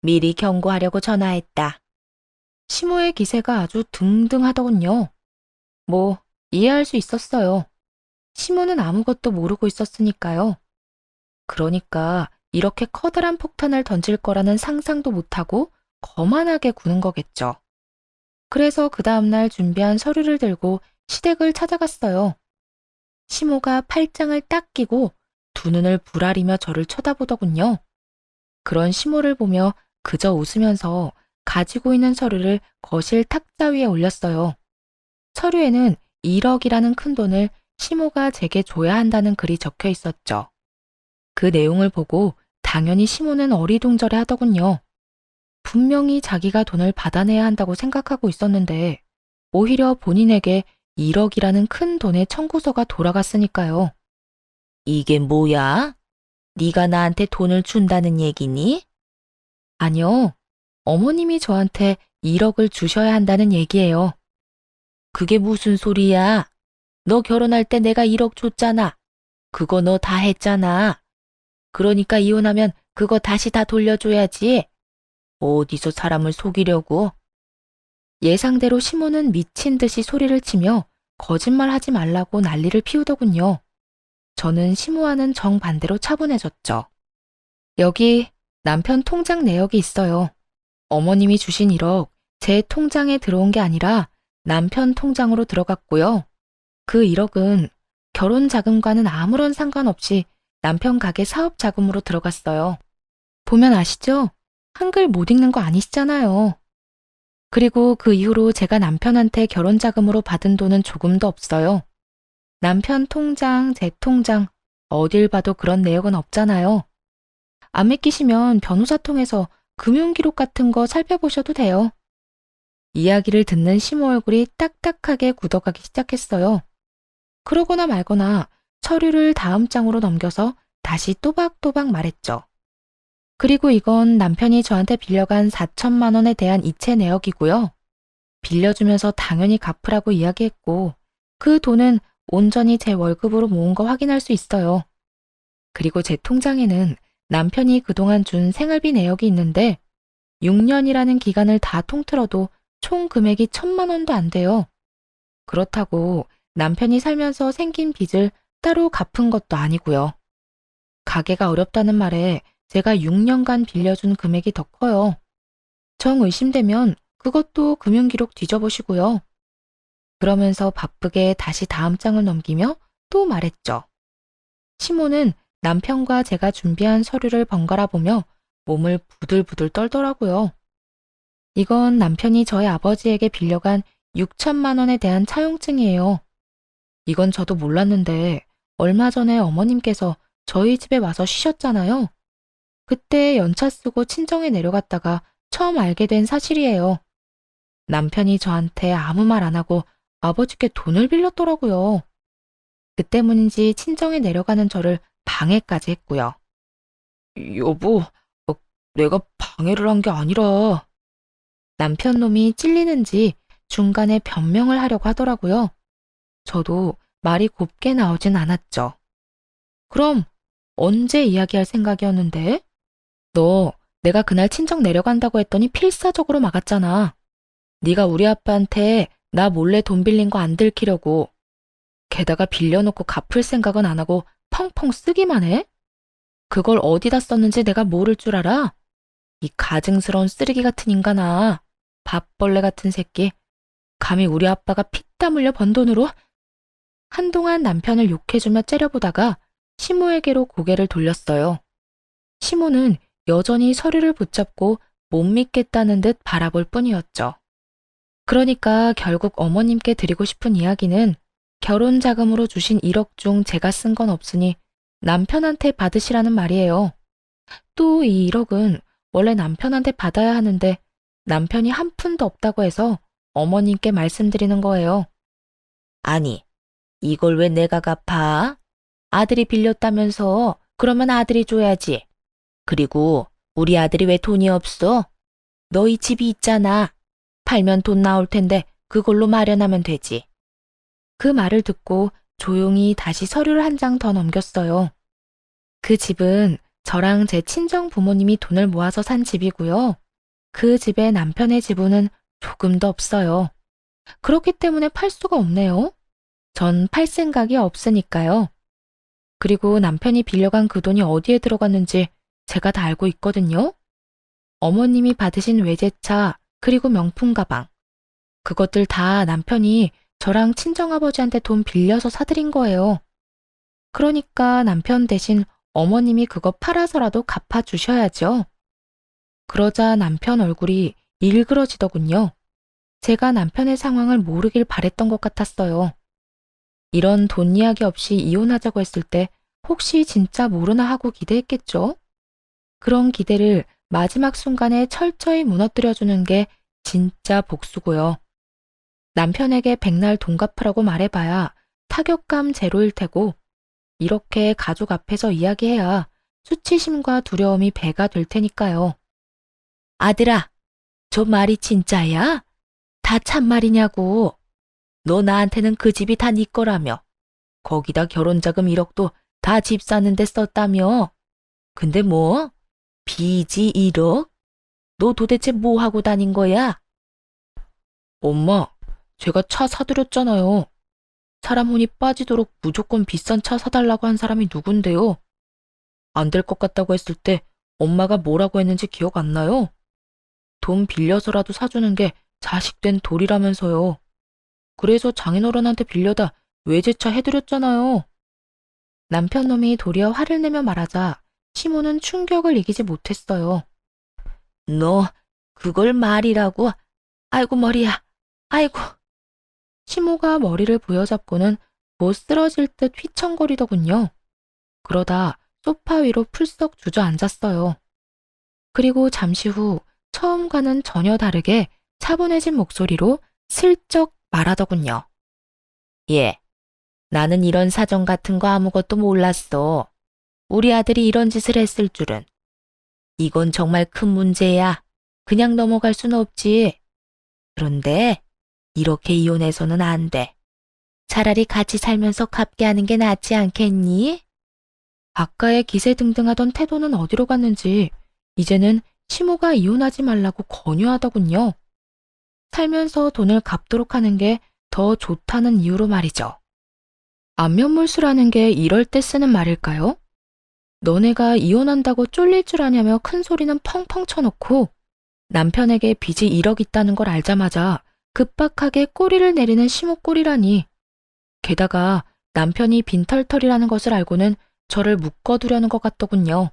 미리 경고하려고 전화했다. 시모의 기세가 아주 등등하더군요. 뭐 이해할 수 있었어요. 시모는 아무것도 모르고 있었으니까요. 그러니까 이렇게 커다란 폭탄을 던질 거라는 상상도 못하고 거만하게 구는 거겠죠. 그래서 그 다음날 준비한 서류를 들고 시댁을 찾아갔어요. 시모가 팔짱을 딱 끼고 두 눈을 부라리며 저를 쳐다보더군요. 그런 시모를 보며 그저 웃으면서 가지고 있는 서류를 거실 탁자 위에 올렸어요. 서류에는 1억이라는 큰 돈을 시모가 제게 줘야 한다는 글이 적혀 있었죠. 그 내용을 보고 당연히 시모는 어리둥절해 하더군요. 분명히 자기가 돈을 받아내야 한다고 생각하고 있었는데 오히려 본인에게 1억이라는 큰 돈의 청구서가 돌아갔으니까요. 이게 뭐야? 네가 나한테 돈을 준다는 얘기니? 아니요. 어머님이 저한테 1억을 주셔야 한다는 얘기예요. 그게 무슨 소리야? 너 결혼할 때 내가 1억 줬잖아. 그거 너 다 했잖아. 그러니까 이혼하면 그거 다시 다 돌려줘야지. 어디서 사람을 속이려고? 예상대로 시모는 미친 듯이 소리를 치며 거짓말하지 말라고 난리를 피우더군요. 저는 시모와는 정반대로 차분해졌죠. 여기 남편 통장 내역이 있어요. 어머님이 주신 1억 제 통장에 들어온 게 아니라 남편 통장으로 들어갔고요. 그 1억은 결혼 자금과는 아무런 상관없이 남편 가게 사업 자금으로 들어갔어요. 보면 아시죠? 한글 못 읽는 거 아니시잖아요. 그리고 그 이후로 제가 남편한테 결혼 자금으로 받은 돈은 조금도 없어요. 남편 통장, 제 통장, 어딜 봐도 그런 내역은 없잖아요. 안 믿기시면 변호사 통해서 금융기록 같은 거 살펴보셔도 돼요. 이야기를 듣는 시모 얼굴이 딱딱하게 굳어가기 시작했어요. 그러거나 말거나 서류를 다음 장으로 넘겨서 다시 또박또박 말했죠. 그리고 이건 남편이 저한테 빌려간 4천만 원에 대한 이체 내역이고요. 빌려주면서 당연히 갚으라고 이야기했고 그 돈은 온전히 제 월급으로 모은 거 확인할 수 있어요. 그리고 제 통장에는 남편이 그동안 준 생활비 내역이 있는데 6년이라는 기간을 다 통틀어도 총 금액이 1,000만 원도 안 돼요. 그렇다고 남편이 살면서 생긴 빚을 따로 갚은 것도 아니고요. 가게가 어렵다는 말에 제가 6년간 빌려준 금액이 더 커요. 정 의심되면 그것도 금융기록 뒤져보시고요. 그러면서 바쁘게 다시 다음 장을 넘기며 또 말했죠. 시모는 남편과 제가 준비한 서류를 번갈아 보며 몸을 부들부들 떨더라고요. 이건 남편이 저희 아버지에게 빌려간 6천만 원에 대한 차용증이에요. 이건 저도 몰랐는데 얼마 전에 어머님께서 저희 집에 와서 쉬셨잖아요. 그때 연차 쓰고 친정에 내려갔다가 처음 알게 된 사실이에요. 남편이 저한테 아무 말 안 하고 아버지께 돈을 빌렸더라고요. 그 때문인지 친정에 내려가는 저를 방해까지 했고요. 여보, 내가 방해를 한 게 아니라. 남편 놈이 찔리는지 중간에 변명을 하려고 하더라고요. 저도 말이 곱게 나오진 않았죠. 그럼 언제 이야기할 생각이었는데? 너 내가 그날 친정 내려간다고 했더니 필사적으로 막았잖아. 네가 우리 아빠한테 나 몰래 돈 빌린 거 안 들키려고. 게다가 빌려놓고 갚을 생각은 안 하고 펑펑 쓰기만 해? 그걸 어디다 썼는지 내가 모를 줄 알아? 이 가증스러운 쓰레기 같은 인간아. 밥벌레 같은 새끼. 감히 우리 아빠가 피땀 흘려 번 돈으로? 한동안 남편을 욕해주며 째려보다가 시모에게로 고개를 돌렸어요. 시모는 여전히 서류를 붙잡고 못 믿겠다는 듯 바라볼 뿐이었죠. 그러니까 결국 어머님께 드리고 싶은 이야기는 결혼 자금으로 주신 1억 중 제가 쓴 건 없으니 남편한테 받으시라는 말이에요. 또 이 1억은 원래 남편한테 받아야 하는데 남편이 한 푼도 없다고 해서 어머님께 말씀드리는 거예요. 아니, 이걸 왜 내가 갚아? 아들이 빌렸다면서 그러면 아들이 줘야지. 그리고 우리 아들이 왜 돈이 없어? 너희 집이 있잖아. 팔면 돈 나올 텐데 그걸로 마련하면 되지. 그 말을 듣고 조용히 다시 서류를 한 장 더 넘겼어요. 그 집은 저랑 제 친정 부모님이 돈을 모아서 산 집이고요. 그 집에 남편의 지분은 조금도 없어요. 그렇기 때문에 팔 수가 없네요. 전 팔 생각이 없으니까요. 그리고 남편이 빌려간 그 돈이 어디에 들어갔는지 제가 다 알고 있거든요. 어머님이 받으신 외제차 그리고 명품 가방. 그것들 다 남편이 저랑 친정아버지한테 돈 빌려서 사드린 거예요. 그러니까 남편 대신 어머님이 그거 팔아서라도 갚아주셔야죠. 그러자 남편 얼굴이 일그러지더군요. 제가 남편의 상황을 모르길 바랬던 것 같았어요. 이런 돈 이야기 없이 이혼하자고 했을 때 혹시 진짜 모르나 하고 기대했겠죠? 그런 기대를 마지막 순간에 철저히 무너뜨려주는 게 진짜 복수고요. 남편에게 백날 돈 갚으라고 말해봐야 타격감 제로일 테고 이렇게 가족 앞에서 이야기해야 수치심과 두려움이 배가 될 테니까요. 아들아, 저 말이 진짜야? 다 참말이냐고. 너 나한테는 그 집이 다 네 거라며. 거기다 결혼자금 1억도 다 집 사는데 썼다며. 근데 뭐? 빚이 1억? 너 도대체 뭐 하고 다닌 거야? 엄마, 제가 차 사드렸잖아요. 사람 혼이 빠지도록 무조건 비싼 차 사달라고 한 사람이 누군데요? 안 될 것 같다고 했을 때 엄마가 뭐라고 했는지 기억 안 나요? 돈 빌려서라도 사주는 게 자식된 도리라면서요. 그래서 장인어른한테 빌려다 외제차 해드렸잖아요. 남편 놈이 도리어 화를 내며 말하자 시모는 충격을 이기지 못했어요. 너 그걸 말이라고? 아이고 머리야. 아이고. 시모가 머리를 부여잡고는 못 쓰러질 듯 휘청거리더군요. 그러다 소파 위로 풀썩 주저앉았어요. 그리고 잠시 후 처음과는 전혀 다르게 차분해진 목소리로 슬쩍 말하더군요. 예, 나는 이런 사정 같은 거 아무것도 몰랐어. 우리 아들이 이런 짓을 했을 줄은. 이건 정말 큰 문제야. 그냥 넘어갈 수는 없지. 그런데 이렇게 이혼해서는 안 돼. 차라리 같이 살면서 갚게 하는 게 낫지 않겠니? 아까의 기세등등하던 태도는 어디로 갔는지 이제는 시모가 이혼하지 말라고 권유하더군요. 살면서 돈을 갚도록 하는 게 더 좋다는 이유로 말이죠. 안면물수라는 게 이럴 때 쓰는 말일까요? 너네가 이혼한다고 쫄릴 줄 아냐며 큰 소리는 펑펑 쳐놓고 남편에게 빚이 1억 있다는 걸 알자마자 급박하게 꼬리를 내리는 시모 꼴이라니. 게다가 남편이 빈털털이라는 것을 알고는 저를 묶어두려는 것 같더군요.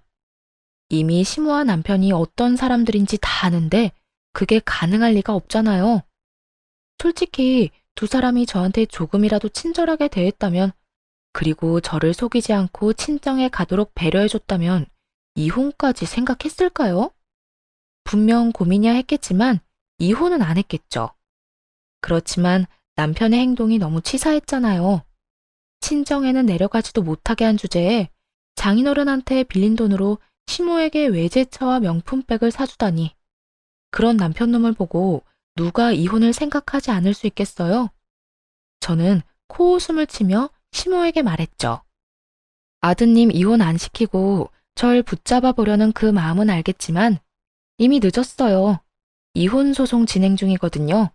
이미 시모와 남편이 어떤 사람들인지 다 아는데 그게 가능할 리가 없잖아요. 솔직히 두 사람이 저한테 조금이라도 친절하게 대했다면 그리고 저를 속이지 않고 친정에 가도록 배려해줬다면 이혼까지 생각했을까요? 분명 고민이야 했겠지만 이혼은 안 했겠죠. 그렇지만 남편의 행동이 너무 치사했잖아요. 친정에는 내려가지도 못하게 한 주제에 장인어른한테 빌린 돈으로 시모에게 외제차와 명품백을 사주다니. 그런 남편놈을 보고 누가 이혼을 생각하지 않을 수 있겠어요? 저는 코웃음을 치며 시모에게 말했죠. 아드님 이혼 안 시키고 절 붙잡아 보려는 그 마음은 알겠지만 이미 늦었어요. 이혼 소송 진행 중이거든요.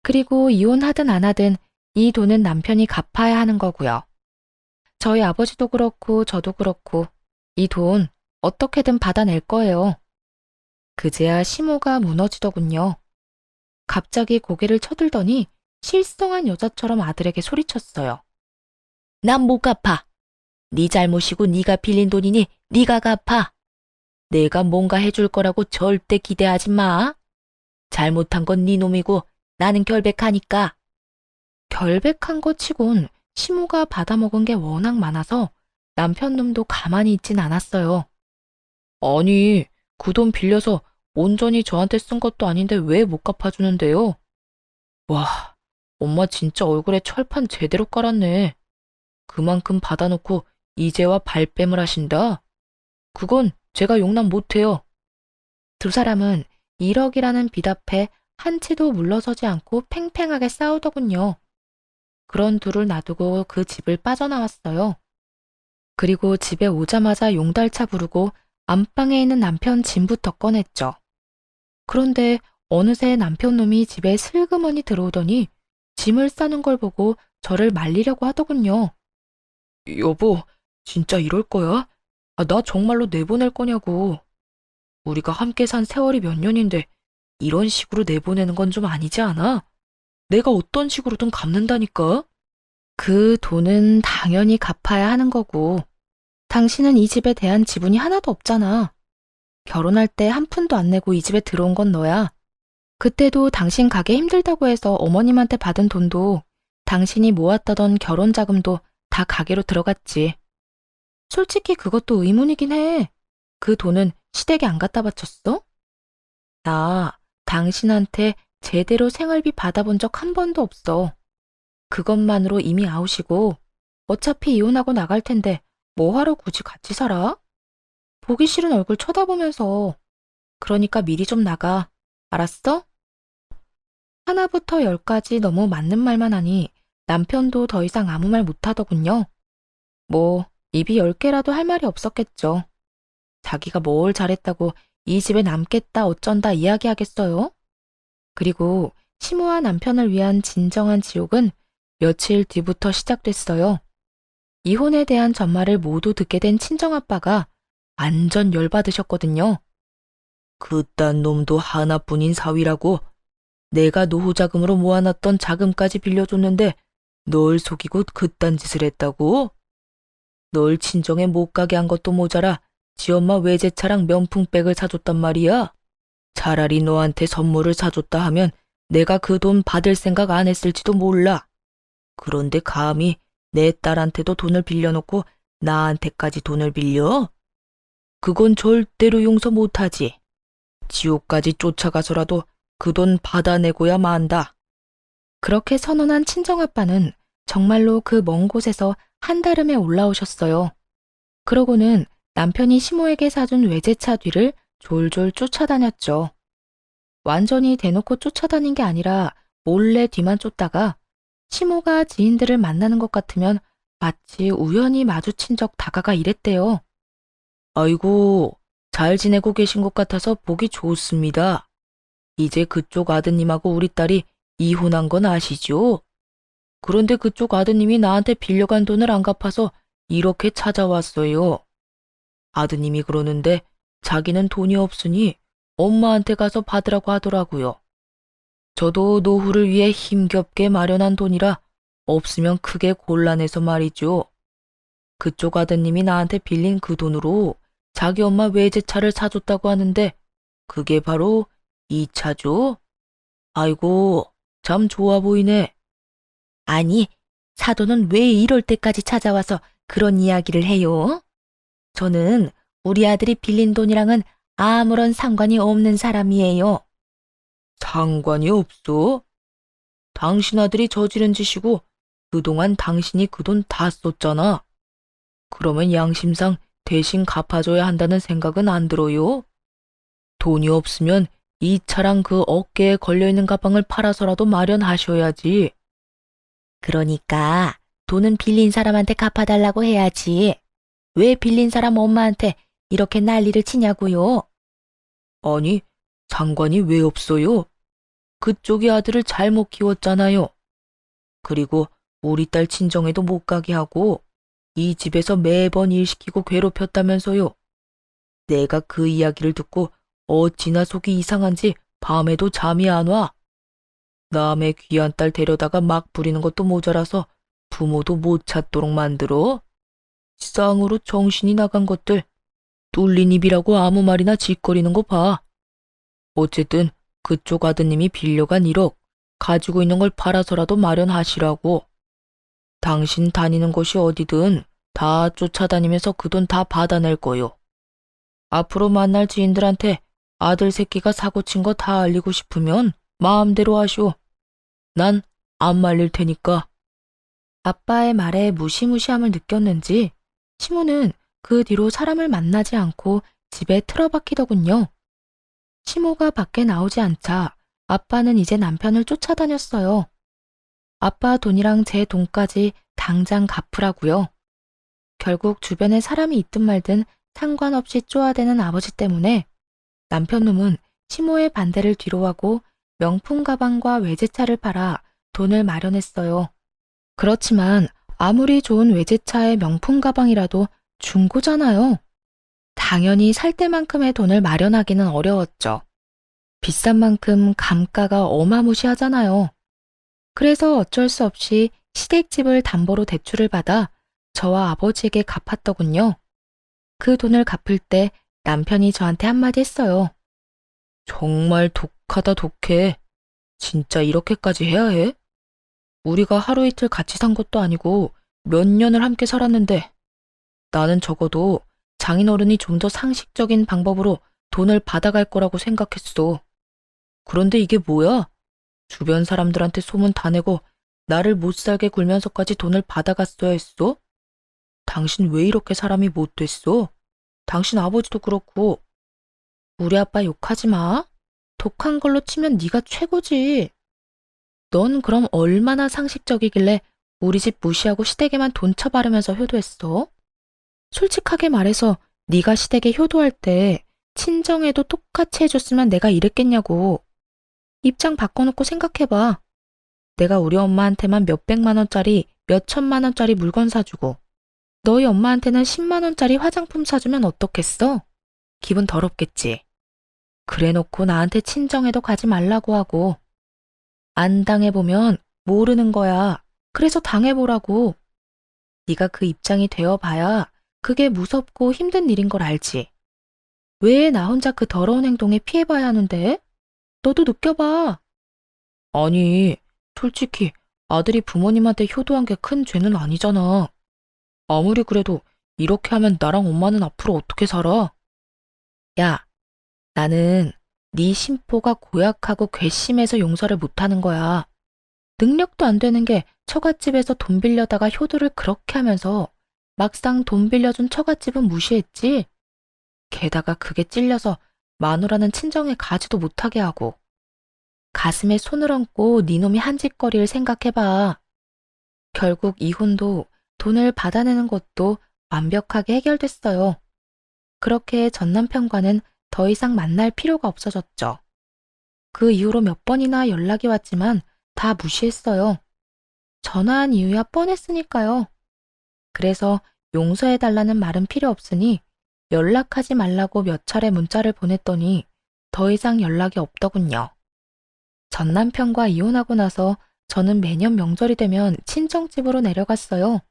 그리고 이혼하든 안 하든 이 돈은 남편이 갚아야 하는 거고요. 저희 아버지도 그렇고 저도 그렇고 이 돈 어떻게든 받아낼 거예요. 그제야 시모가 무너지더군요. 갑자기 고개를 쳐들더니 실성한 여자처럼 아들에게 소리쳤어요. 난 못 갚아. 네 잘못이고 네가 빌린 돈이니 네가 갚아. 내가 뭔가 해줄 거라고 절대 기대하지 마. 잘못한 건 네 놈이고 나는 결백하니까. 결백한 것 치곤 시모가 받아먹은 게 워낙 많아서 남편 놈도 가만히 있진 않았어요. 아니, 그 돈 빌려서 온전히 저한테 쓴 것도 아닌데 왜 못 갚아주는데요? 와, 엄마 진짜 얼굴에 철판 제대로 깔았네. 그만큼 받아놓고 이제와 발뺌을 하신다? 그건 제가 용납 못해요. 두 사람은 1억이라는 빚 앞에 한치도 물러서지 않고 팽팽하게 싸우더군요. 그런 둘을 놔두고 그 집을 빠져나왔어요. 그리고 집에 오자마자 용달차 부르고 안방에 있는 남편 짐부터 꺼냈죠. 그런데 어느새 남편놈이 집에 슬그머니 들어오더니 짐을 싸는 걸 보고 저를 말리려고 하더군요. 여보, 진짜 이럴 거야? 나 정말로 내보낼 거냐고. 우리가 함께 산 세월이 몇 년인데 이런 식으로 내보내는 건 좀 아니지 않아? 내가 어떤 식으로든 갚는다니까? 그 돈은 당연히 갚아야 하는 거고, 당신은 이 집에 대한 지분이 하나도 없잖아. 결혼할 때 한 푼도 안 내고 이 집에 들어온 건 너야. 그때도 당신 가게 힘들다고 해서 어머님한테 받은 돈도 당신이 모았다던 결혼 자금도 다 가게로 들어갔지. 솔직히 그것도 의문이긴 해. 그 돈은 시댁에 안 갖다 바쳤어? 나 당신한테 제대로 생활비 받아본 적 한 번도 없어. 그것만으로 이미 아웃이고 어차피 이혼하고 나갈 텐데 뭐하러 굳이 같이 살아? 보기 싫은 얼굴 쳐다보면서. 그러니까 미리 좀 나가. 알았어? 하나부터 열까지 너무 맞는 말만 하니 남편도 더 이상 아무 말 못하더군요. 뭐 입이 10개라도 할 말이 없었겠죠. 자기가 뭘 잘했다고 이 집에 남겠다 어쩐다 이야기하겠어요? 그리고 시모와 남편을 위한 진정한 지옥은 며칠 뒤부터 시작됐어요. 이혼에 대한 전말을 모두 듣게 된 친정아빠가 완전 열받으셨거든요. 그딴 놈도 하나뿐인 사위라고. 내가 노후 자금으로 모아놨던 자금까지 빌려줬는데 널 속이고 그딴 짓을 했다고? 널 친정에 못 가게 한 것도 모자라 지 엄마 외제차랑 명품백을 사줬단 말이야. 차라리 너한테 선물을 사줬다 하면 내가 그 돈 받을 생각 안 했을지도 몰라. 그런데 감히 내 딸한테도 돈을 빌려놓고 나한테까지 돈을 빌려? 그건 절대로 용서 못하지. 지옥까지 쫓아가서라도 그 돈 받아내고야 만다. 그렇게 선언한 친정아빠는 정말로 그 먼 곳에서 한달음에 올라오셨어요. 그러고는 남편이 시모에게 사준 외제차 뒤를 졸졸 쫓아다녔죠. 완전히 대놓고 쫓아다닌 게 아니라 몰래 뒤만 쫓다가 시모가 지인들을 만나는 것 같으면 마치 우연히 마주친 적 다가가 이랬대요. 아이고, 잘 지내고 계신 것 같아서 보기 좋습니다. 이제 그쪽 아드님하고 우리 딸이 이혼한 건 아시죠? 그런데 그쪽 아드님이 나한테 빌려간 돈을 안 갚아서 이렇게 찾아왔어요. 아드님이 그러는데 자기는 돈이 없으니 엄마한테 가서 받으라고 하더라고요. 저도 노후를 위해 힘겹게 마련한 돈이라 없으면 크게 곤란해서 말이죠. 그쪽 아드님이 나한테 빌린 그 돈으로 자기 엄마 외제차를 사줬다고 하는데 그게 바로 이 차죠? 아이고, 참 좋아 보이네. 아니, 사돈은 왜 이럴 때까지 찾아와서 그런 이야기를 해요? 저는 우리 아들이 빌린 돈이랑은 아무런 상관이 없는 사람이에요. 상관이 없어? 당신 아들이 저지른 짓이고 그동안 당신이 그 돈 다 썼잖아. 그러면 양심상 대신 갚아줘야 한다는 생각은 안 들어요? 돈이 없으면 이 차랑 그 어깨에 걸려있는 가방을 팔아서라도 마련하셔야지. 그러니까 돈은 빌린 사람한테 갚아달라고 해야지. 왜 빌린 사람 엄마한테 이렇게 난리를 치냐고요? 아니, 상관이 왜 없어요? 그쪽이 아들을 잘못 키웠잖아요. 그리고 우리 딸 친정에도 못 가게 하고 이 집에서 매번 일 시키고 괴롭혔다면서요. 내가 그 이야기를 듣고 어찌나 속이 이상한지 밤에도 잠이 안 와. 남의 귀한 딸 데려다가 막 부리는 것도 모자라서 부모도 못 찾도록 만들어. 쌍으로 정신이 나간 것들. 뚫린 입이라고 아무 말이나 짓거리는 거 봐. 어쨌든 그쪽 아드님이 빌려간 1억 가지고 있는 걸 팔아서라도 마련하시라고. 당신 다니는 곳이 어디든 다 쫓아다니면서 그 돈 다 받아낼 거요. 앞으로 만날 지인들한테 아들 새끼가 사고친 거 다 알리고 싶으면 마음대로 하시오. 난 안 말릴 테니까. 아빠의 말에 무시무시함을 느꼈는지 시모는 그 뒤로 사람을 만나지 않고 집에 틀어박히더군요. 시모가 밖에 나오지 않자 아빠는 이제 남편을 쫓아다녔어요. 아빠 돈이랑 제 돈까지 당장 갚으라고요. 결국 주변에 사람이 있든 말든 상관없이 쪼아대는 아버지 때문에 남편 놈은 시모의 반대를 뒤로하고 명품 가방과 외제차를 팔아 돈을 마련했어요. 그렇지만 아무리 좋은 외제차의 명품 가방이라도 중고잖아요. 당연히 살 때만큼의 돈을 마련하기는 어려웠죠. 비싼 만큼 감가가 어마무시하잖아요. 그래서 어쩔 수 없이 시댁집을 담보로 대출을 받아 저와 아버지에게 갚았더군요. 그 돈을 갚을 때 남편이 저한테 한마디 했어요. 정말 독하다 독해. 진짜 이렇게까지 해야 해? 우리가 하루 이틀 같이 산 것도 아니고 몇 년을 함께 살았는데 나는 적어도 장인어른이 좀 더 상식적인 방법으로 돈을 받아갈 거라고 생각했어. 그런데 이게 뭐야? 주변 사람들한테 소문 다 내고 나를 못 살게 굴면서까지 돈을 받아갔어야 했어? 당신 왜 이렇게 사람이 못 됐어? 당신 아버지도 그렇고. 우리 아빠 욕하지 마. 독한 걸로 치면 네가 최고지. 넌 그럼 얼마나 상식적이길래 우리 집 무시하고 시댁에만 돈 쳐바르면서 효도했어? 솔직하게 말해서 네가 시댁에 효도할 때 친정에도 똑같이 해줬으면 내가 이랬겠냐고. 입장 바꿔놓고 생각해봐. 내가 우리 엄마한테만 몇백만 원짜리, 몇천만 원짜리 물건 사주고 너희 엄마한테는 10만 원짜리 화장품 사주면 어떻겠어? 기분 더럽겠지. 그래놓고 나한테 친정에도 가지 말라고 하고. 안 당해보면 모르는 거야. 그래서 당해보라고. 네가 그 입장이 되어봐야 그게 무섭고 힘든 일인 걸 알지. 왜 나 혼자 그 더러운 행동에 피해봐야 하는데? 너도 느껴봐. 아니, 솔직히 아들이 부모님한테 효도한 게 큰 죄는 아니잖아. 아무리 그래도 이렇게 하면 나랑 엄마는 앞으로 어떻게 살아? 야, 나는 네 심보가 고약하고 괘씸해서 용서를 못하는 거야. 능력도 안 되는 게 처갓집에서 돈 빌려다가 효도를 그렇게 하면서 막상 돈 빌려준 처갓집은 무시했지. 게다가 그게 찔려서 마누라는 친정에 가지도 못하게 하고. 가슴에 손을 얹고 네 놈이 한 짓거리를 생각해봐. 결국 이혼도 돈을 받아내는 것도 완벽하게 해결됐어요. 그렇게 전 남편과는 더 이상 만날 필요가 없어졌죠. 그 이후로 몇 번이나 연락이 왔지만 다 무시했어요. 전화한 이유야 뻔했으니까요. 그래서 용서해달라는 말은 필요 없으니 연락하지 말라고 몇 차례 문자를 보냈더니 더 이상 연락이 없더군요. 전 남편과 이혼하고 나서 저는 매년 명절이 되면 친정집으로 내려갔어요.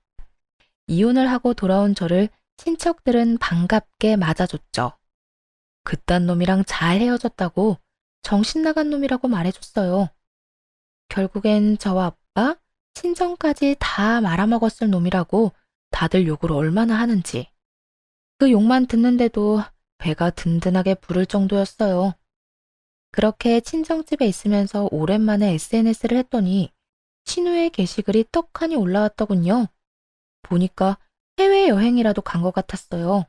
이혼을 하고 돌아온 저를 친척들은 반갑게 맞아줬죠. 그딴 놈이랑 잘 헤어졌다고 정신 나간 놈이라고 말해줬어요. 결국엔 저와 아빠, 친정까지 다 말아먹었을 놈이라고 다들 욕을 얼마나 하는지. 그 욕만 듣는데도 배가 든든하게 부를 정도였어요. 그렇게 친정집에 있으면서 오랜만에 SNS를 했더니 신우의 게시글이 떡하니 올라왔더군요. 보니까 해외여행이라도 간 것 같았어요.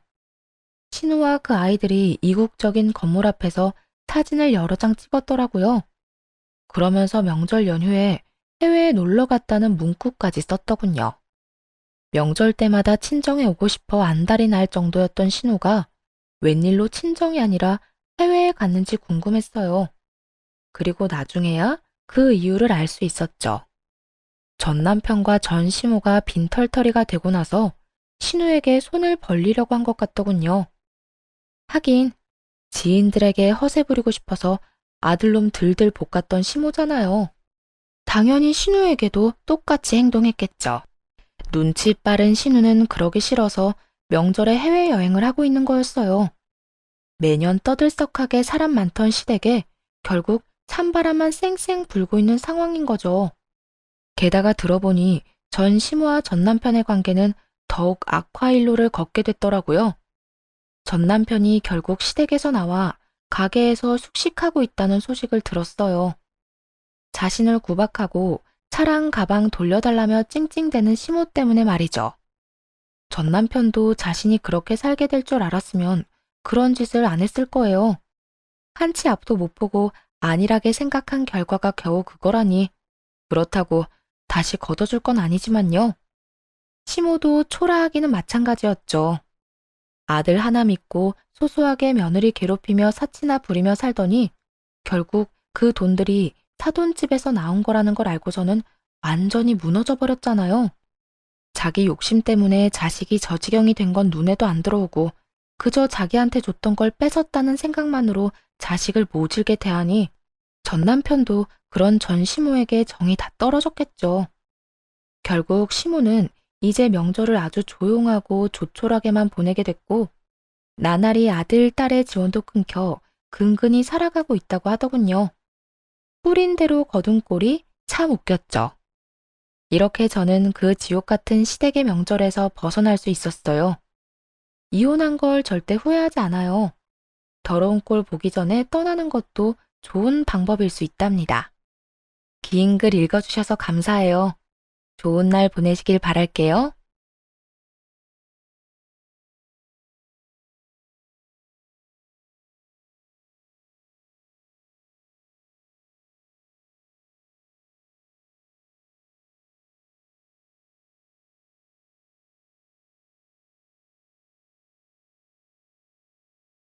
신우와 그 아이들이 이국적인 건물 앞에서 사진을 여러 장 찍었더라고요. 그러면서 명절 연휴에 해외에 놀러 갔다는 문구까지 썼더군요. 명절 때마다 친정에 오고 싶어 안달이 날 정도였던 신우가 웬일로 친정이 아니라 해외에 갔는지 궁금했어요. 그리고 나중에야 그 이유를 알 수 있었죠. 전 남편과 전 시모가 빈털터리가 되고 나서 신우에게 손을 벌리려고 한 것 같더군요. 하긴 지인들에게 허세 부리고 싶어서 아들놈 들들 볶았던 시모잖아요. 당연히 신우에게도 똑같이 행동했겠죠. 눈치 빠른 신우는 그러기 싫어서 명절에 해외여행을 하고 있는 거였어요. 매년 떠들썩하게 사람 많던 시댁에 결국 찬바람만 쌩쌩 불고 있는 상황인 거죠. 게다가 들어보니 전 시모와 전 남편의 관계는 더욱 악화일로를 걷게 됐더라고요. 전 남편이 결국 시댁에서 나와 가게에서 숙식하고 있다는 소식을 들었어요. 자신을 구박하고 차랑 가방 돌려달라며 찡찡대는 시모 때문에 말이죠. 전 남편도 자신이 그렇게 살게 될 줄 알았으면 그런 짓을 안 했을 거예요. 한치 앞도 못 보고 안일하게 생각한 결과가 겨우 그거라니. 그렇다고 다시 걷어줄 건 아니지만요. 시모도 초라하기는 마찬가지였죠. 아들 하나 믿고 소소하게 며느리 괴롭히며 사치나 부리며 살더니 결국 그 돈들이 사돈집에서 나온 거라는 걸 알고서는 완전히 무너져 버렸잖아요. 자기 욕심 때문에 자식이 저 지경이 된 건 눈에도 안 들어오고 그저 자기한테 줬던 걸 뺏었다는 생각만으로 자식을 모질게 대하니 전 남편도 그런 전 시모에게 정이 다 떨어졌겠죠. 결국 시모는 이제 명절을 아주 조용하고 조촐하게만 보내게 됐고 나날이 아들, 딸의 지원도 끊겨 근근히 살아가고 있다고 하더군요. 뿌린 대로 거둔 꼴이 참 웃겼죠. 이렇게 저는 그 지옥 같은 시댁의 명절에서 벗어날 수 있었어요. 이혼한 걸 절대 후회하지 않아요. 더러운 꼴 보기 전에 떠나는 것도 좋은 방법일 수 있답니다. 긴 글 읽어주셔서 감사해요. 좋은 날 보내시길 바랄게요.